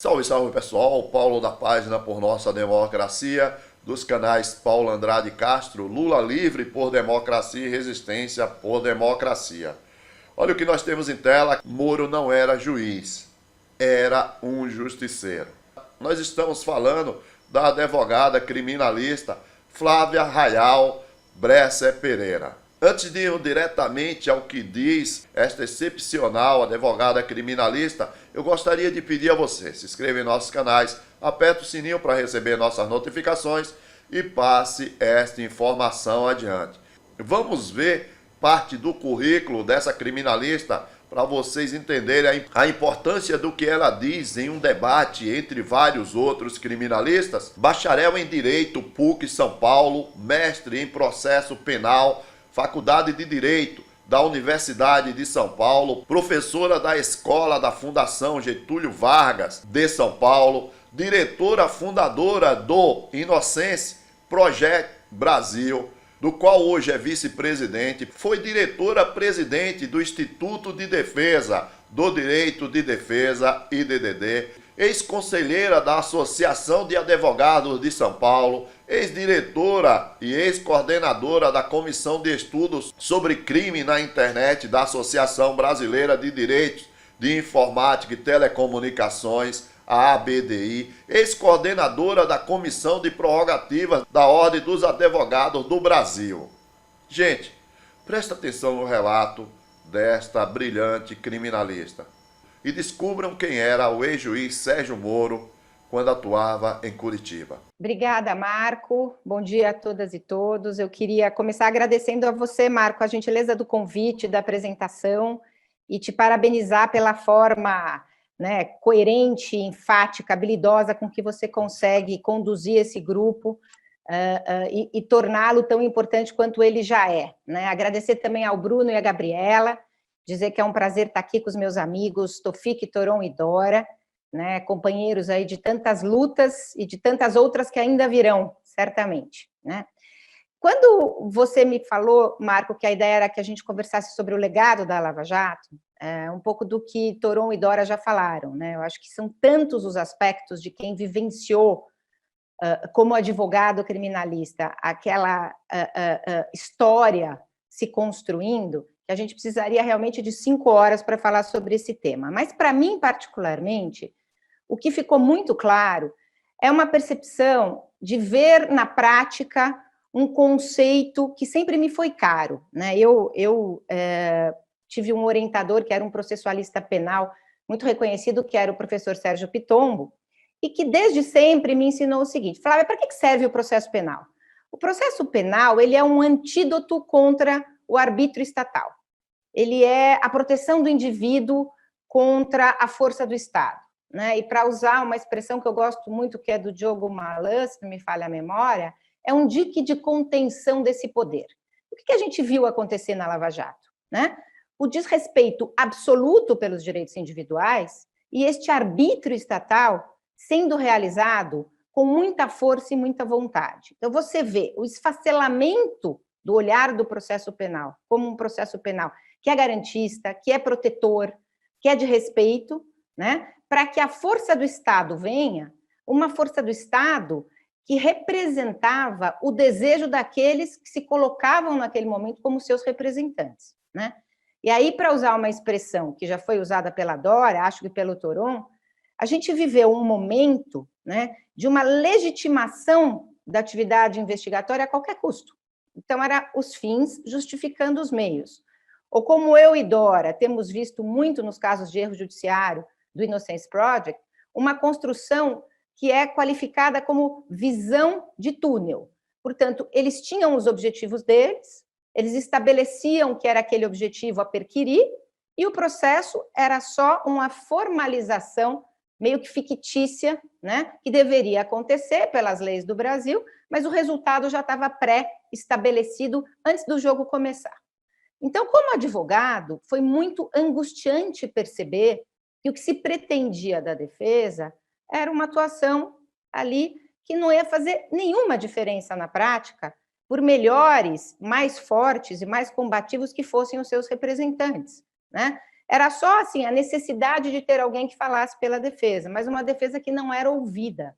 Salve, salve pessoal, Paulo da página Por Nossa Democracia, dos canais Paulo Andrade Castro, Lula livre por democracia e resistência por democracia. Olha o que nós temos em tela, Moro não era juiz, era um justiceiro. Nós estamos falando da advogada criminalista Flávia Rayal Bresser Pereira. Antes de ir diretamente ao que diz esta excepcional advogada criminalista, eu gostaria de pedir a você, se inscreva em nossos canais, aperte o sininho para receber nossas notificações e passe esta informação adiante. Vamos ver parte do currículo dessa criminalista para vocês entenderem a importância do que ela diz em um debate entre vários outros criminalistas. Bacharel em Direito, PUC São Paulo, mestre em Processo Penal, Faculdade de Direito da Universidade de São Paulo, professora da Escola da Fundação Getúlio Vargas de São Paulo, diretora fundadora do Innocence Project Brasil, do qual hoje é vice-presidente, foi diretora-presidente do Instituto de Defesa do Direito de Defesa, IDDD, ex-conselheira da Associação de Advogados de São Paulo, ex-diretora e ex-coordenadora da Comissão de Estudos sobre Crime na Internet da Associação Brasileira de Direitos de Informática e Telecomunicações, a ABDI, ex-coordenadora da Comissão de Prerrogativas da Ordem dos Advogados do Brasil. Gente, presta atenção no relato desta brilhante criminalista e descubram quem era o ex-juiz Sérgio Moro quando atuava em Curitiba. Obrigada, Marco. Bom dia a todas e todos. Eu queria começar agradecendo a você, Marco, a gentileza do convite, da apresentação e te parabenizar pela forma, né, coerente, enfática, habilidosa com que você consegue conduzir esse grupo e torná-lo tão importante quanto ele já é, né? Agradecer também ao Bruno e à Gabriela, dizer que é um prazer estar aqui com os meus amigos Tofik, Toron e Dora, né, companheiros aí de tantas lutas e de tantas outras que ainda virão, certamente, né? Quando você me falou, Marco, que a ideia era que a gente conversasse sobre o legado da Lava Jato, um pouco do que Toron e Dora já falaram, né? Eu acho que são tantos os aspectos de quem vivenciou, como advogado criminalista, aquela história se construindo, que a gente precisaria realmente de 5 horas para falar sobre esse tema. Mas, para mim, particularmente, o que ficou muito claro é uma percepção de ver na prática um conceito que sempre me foi caro, né? Eu tive um orientador que era um processualista penal muito reconhecido, que era o professor Sérgio Pitombo, e que desde sempre me ensinou o seguinte: Flávia, para que serve o processo penal? O processo penal, ele é um antídoto contra o arbítrio estatal. Ele é a proteção do indivíduo contra a força do Estado, né? E para usar uma expressão que eu gosto muito, que é do Diogo Malan, se não me falha a memória, é um dique de contenção desse poder. O que a gente viu acontecer na Lava Jato, né? O desrespeito absoluto pelos direitos individuais e este arbítrio estatal sendo realizado com muita força e muita vontade. Então, você vê o esfacelamento do olhar do processo penal como um processo penal que é garantista, que é protetor, que é de respeito, né? Para que a força do Estado venha, uma força do Estado que representava o desejo daqueles que se colocavam naquele momento como seus representantes, né? E aí, para usar uma expressão que já foi usada pela Dora, acho que pelo Toron, a gente viveu um momento, né, de uma legitimação da atividade investigatória a qualquer custo. Então, era os fins justificando os meios. Ou como eu e Dora temos visto muito nos casos de erro judiciário do Innocence Project, uma construção que é qualificada como visão de túnel. Portanto, eles tinham os objetivos deles, eles estabeleciam que era aquele objetivo a perquirir, e o processo era só uma formalização meio que fictícia, né, que deveria acontecer pelas leis do Brasil, mas o resultado já estava pré-estabelecido antes do jogo começar. Então, como advogado, foi muito angustiante perceber que o que se pretendia da defesa era uma atuação ali que não ia fazer nenhuma diferença na prática, por melhores, mais fortes e mais combativos que fossem os seus representantes, né? Era só assim, a necessidade de ter alguém que falasse pela defesa, mas uma defesa que não era ouvida.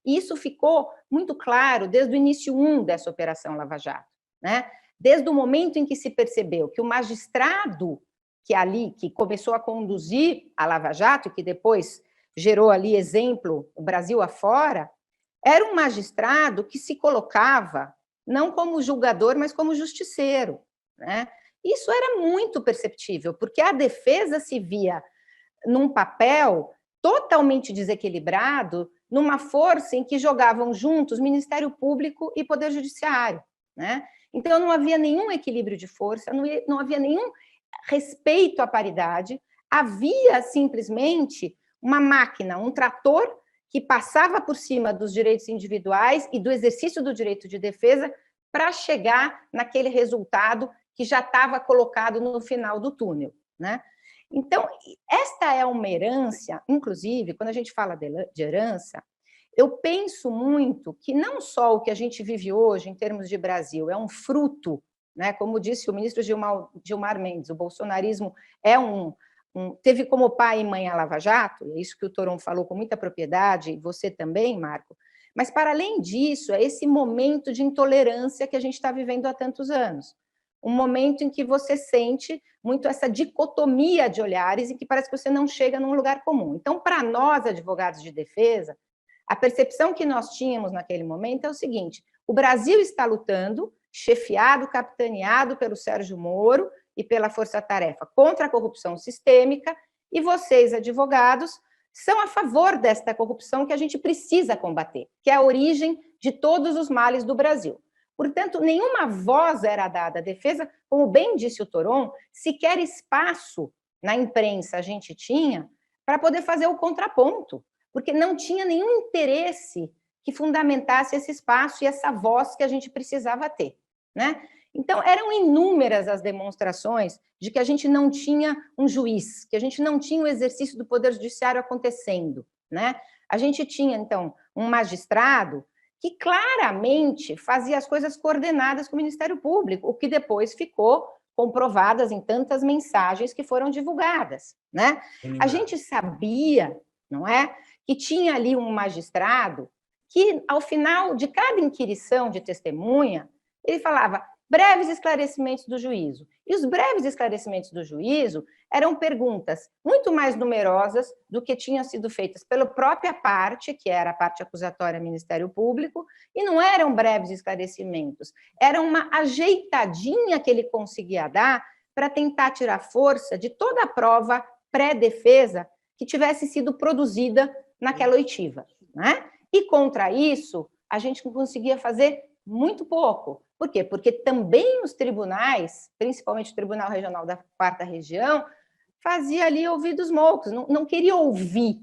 E isso ficou muito claro desde o início 1 dessa Operação Lava Jato, né? Desde o momento em que se percebeu que o magistrado que começou a conduzir a Lava Jato, e que depois gerou ali exemplo, o Brasil afora, era um magistrado que se colocava não como julgador, mas como justiceiro, né? Isso era muito perceptível, porque a defesa se via num papel totalmente desequilibrado, numa força em que jogavam juntos Ministério Público e Poder Judiciário, né? Então, não havia nenhum equilíbrio de força, não havia nenhum respeito à paridade, havia simplesmente uma máquina, um trator que passava por cima dos direitos individuais e do exercício do direito de defesa para chegar naquele resultado que já estava colocado no final do túnel, né? Então, esta é uma herança, inclusive, quando a gente fala de herança, eu penso muito que não só o que a gente vive hoje em termos de Brasil é um fruto, né, como disse o ministro Gilmar Mendes, o bolsonarismo teve como pai e mãe a Lava Jato, é isso que o Toron falou com muita propriedade, e você também, Marco, mas, para além disso, é esse momento de intolerância que a gente está vivendo há tantos anos. Um momento em que você sente muito essa dicotomia de olhares e que parece que você não chega num lugar comum. Então, para nós, advogados de defesa, a percepção que nós tínhamos naquele momento é o seguinte: o Brasil está lutando, chefiado, capitaneado pelo Sérgio Moro e pela Força Tarefa, contra a corrupção sistêmica, e vocês, advogados, são a favor desta corrupção que a gente precisa combater, que é a origem de todos os males do Brasil. Portanto, nenhuma voz era dada à defesa, como bem disse o Toron, sequer espaço na imprensa a gente tinha para poder fazer o contraponto, porque não tinha nenhum interesse que fundamentasse esse espaço e essa voz que a gente precisava ter, né? Então, eram inúmeras as demonstrações de que a gente não tinha um juiz, que a gente não tinha o exercício do Poder Judiciário acontecendo, né? A gente tinha, então, um magistrado que claramente fazia as coisas coordenadas com o Ministério Público, o que depois ficou comprovadas em tantas mensagens que foram divulgadas, né? A gente sabia, não é, que tinha ali um magistrado que, ao final de cada inquirição de testemunha, ele falava breves esclarecimentos do juízo. E os breves esclarecimentos do juízo eram perguntas muito mais numerosas do que tinham sido feitas pela própria parte, que era a parte acusatória do Ministério Público, e não eram breves esclarecimentos, era uma ajeitadinha que ele conseguia dar para tentar tirar força de toda a prova pré-defesa que tivesse sido produzida naquela oitiva, né? E contra isso, a gente conseguia fazer muito pouco. Por quê? Porque também os tribunais, principalmente o Tribunal Regional da 4ª Região, fazia ali ouvidos moucos, não queria ouvir,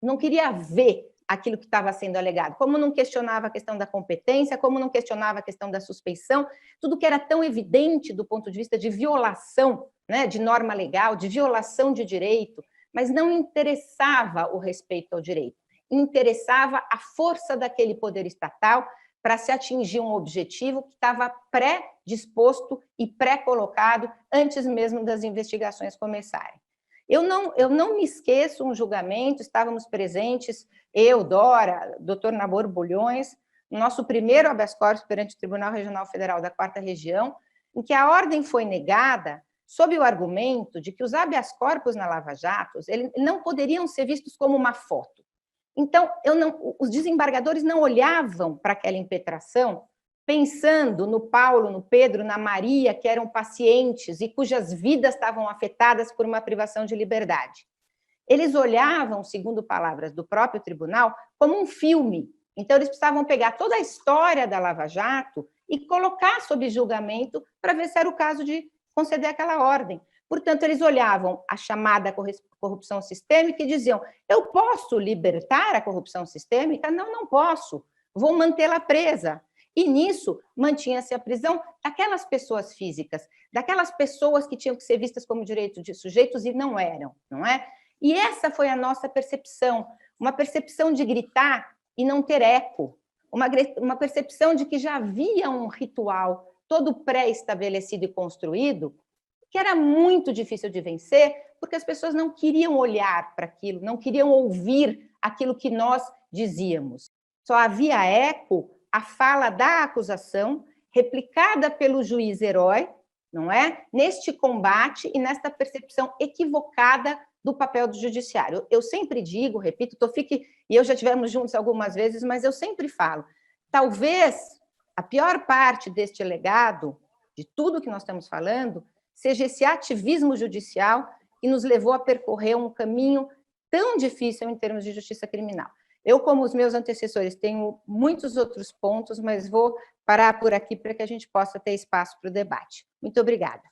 não queria ver aquilo que estava sendo alegado, como não questionava a questão da competência, como não questionava a questão da suspeição, tudo que era tão evidente do ponto de vista de violação, né, de norma legal, de violação de direito, mas não interessava o respeito ao direito, interessava a força daquele poder estatal para se atingir um objetivo que estava pré-disposto e pré-colocado antes mesmo das investigações começarem. Eu não me esqueço um julgamento, estávamos presentes, eu, Dora, doutor Nabor Bulhões, no nosso primeiro habeas corpus perante o Tribunal Regional Federal da 4ª Região, em que a ordem foi negada sob o argumento de que os habeas corpus na Lava Jato não poderiam ser vistos como uma foto. Então, os desembargadores não olhavam para aquela impetração pensando no Paulo, no Pedro, na Maria, que eram pacientes e cujas vidas estavam afetadas por uma privação de liberdade. Eles olhavam, segundo palavras do próprio tribunal, como um filme. Então, eles precisavam pegar toda a história da Lava Jato e colocar sob julgamento para ver se era o caso de conceder aquela ordem. Portanto, eles olhavam a chamada corrupção sistêmica e diziam: eu posso libertar a corrupção sistêmica? Não, não posso. Vou mantê-la presa. E nisso mantinha-se a prisão daquelas pessoas físicas, daquelas pessoas que tinham que ser vistas como direitos de sujeitos e não eram, não é? E essa foi a nossa percepção, uma percepção de gritar e não ter eco, uma percepção de que já havia um ritual todo pré-estabelecido e construído, que era muito difícil de vencer, porque as pessoas não queriam olhar para aquilo, não queriam ouvir aquilo que nós dizíamos. Só havia eco a fala da acusação, replicada pelo juiz herói, não é? Neste combate e nesta percepção equivocada do papel do judiciário. Eu sempre digo, repito, Tofik e eu já estivemos juntos algumas vezes, mas eu sempre falo, talvez a pior parte deste legado, de tudo que nós estamos falando, seja esse ativismo judicial que nos levou a percorrer um caminho tão difícil em termos de justiça criminal. Eu, como os meus antecessores, tenho muitos outros pontos, mas vou parar por aqui para que a gente possa ter espaço para o debate. Muito obrigada.